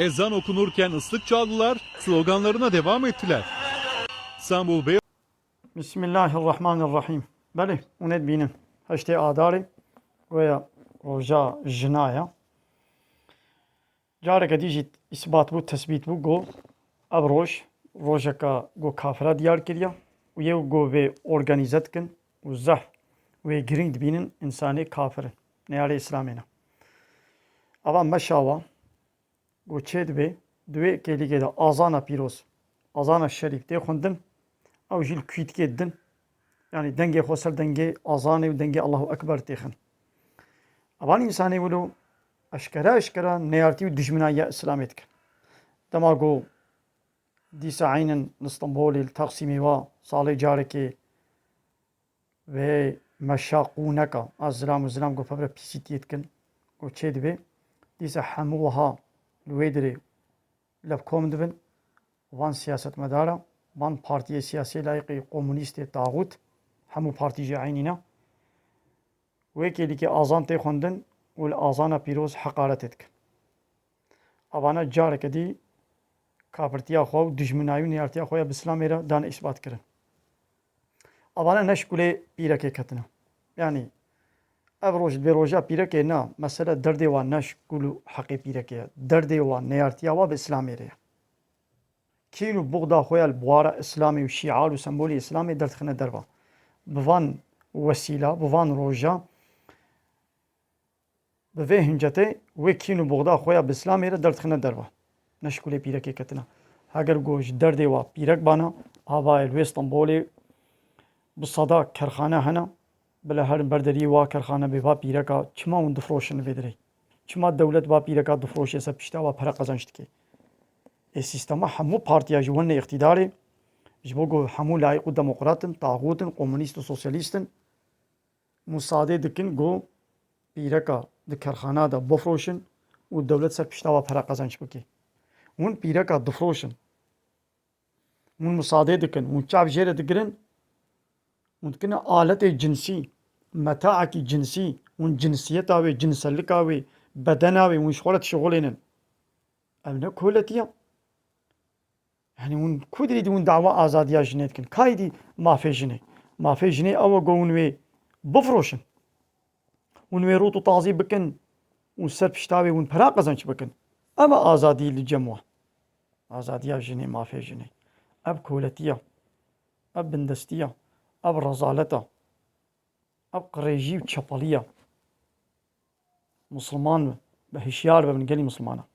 Ezan okunurken ıslık çaldılar, sloganlarına devam ettiler. İstanbul Bey Bismillahirrahmanirrahim. Beli, unet binin. Haşte adarı veya roja jinaya. Careke dijit isbat bu, tespit bu, go abroj, rojaka go kafira diyar kiriya. U yev go ve organizat kin, u zah ve giring binin insani kafirin. Neyare İslamina. Ava meşava, go çed ve dve kelige de azana piroz, azana şerif de khundin, او جيل كويت كيدن يعني دنجي خوسر دنجي أذاني ودنجي الله أكبر تيخن أبان إنساني ولو أشكرا نيارتي ودجمنايا إسلاميتك دماغو ديسا عينن نسطنبولي التقسيمي وا صالي جاركي و مشاقونك الزلام قو فبرا بيسيتيتكن قو تشيد بي ديسا حموها الويدري لبكوم دبن وان سياسة مدارة من پارتی سیاسی لایقی کمونیست طاغوت همو پارتی جعینینا وکیلی که آزان تی خوندن و آزان پیروز حقارت دک آوانا جار کدی کافرتیا خو دشمنایی نیارتیا خویا بسلام را دان اثبات کرن آوانا نشکله پیرک کتنا یعنی ابروج بروجا پیرک نه مثلا درد و نشکلو حقی پیرک درد و نیارتیا و بسلام را كيلو بغدا خويا البوارة إسلامي وشعار وسمبولي إسلامي درت خنا دربا بفان وسيلة بفان روجا بفي هنجتي وكيلو بغدا خويا بإسلامي درت خنا دربا نشكولي بيركي كتنا هاگر گوش دردي وا بيرك بانا هواي الويستنبولي بالصدا كرخانة هنا بلا هر بردري وا كرخانة بفا بيركا چما اون دفروشن بدري چما دولت با بيركا دفروش يسا پشتا وا پرا قزنشتكي السيستم همو بارتيا جوانا اقتداري جبوغو همو لايق ديمقراطن طاغوتن كومونيست سوسياليستن مساعدة دكن جو بيركا دكرخانة دا بفروشن والدولة سر بشتاوا فرا قزنش بكي ون بيركا دفروشن ون مساعدة دكن ون شعب جيرة دكرن ون كنا آلة جنسي متاعك جنسي ون جنسيتاوي جنسلكاوي بدناوي ون شغلين أبنا كولتيا يعني ون كودري دون دعوة آزادية جنيت كن كايدي ما في جني أو جون وي بفروشن ون وي روتو طازي بكن ون سر بشتاوي ون برا قزنش بكن أما آزادي للجموع آزادية جني ما في جني أب كولتية أب بندستية أب رزالتا أب قريجي وشبالية مسلمان بهشيار ببنقلي مسلمانة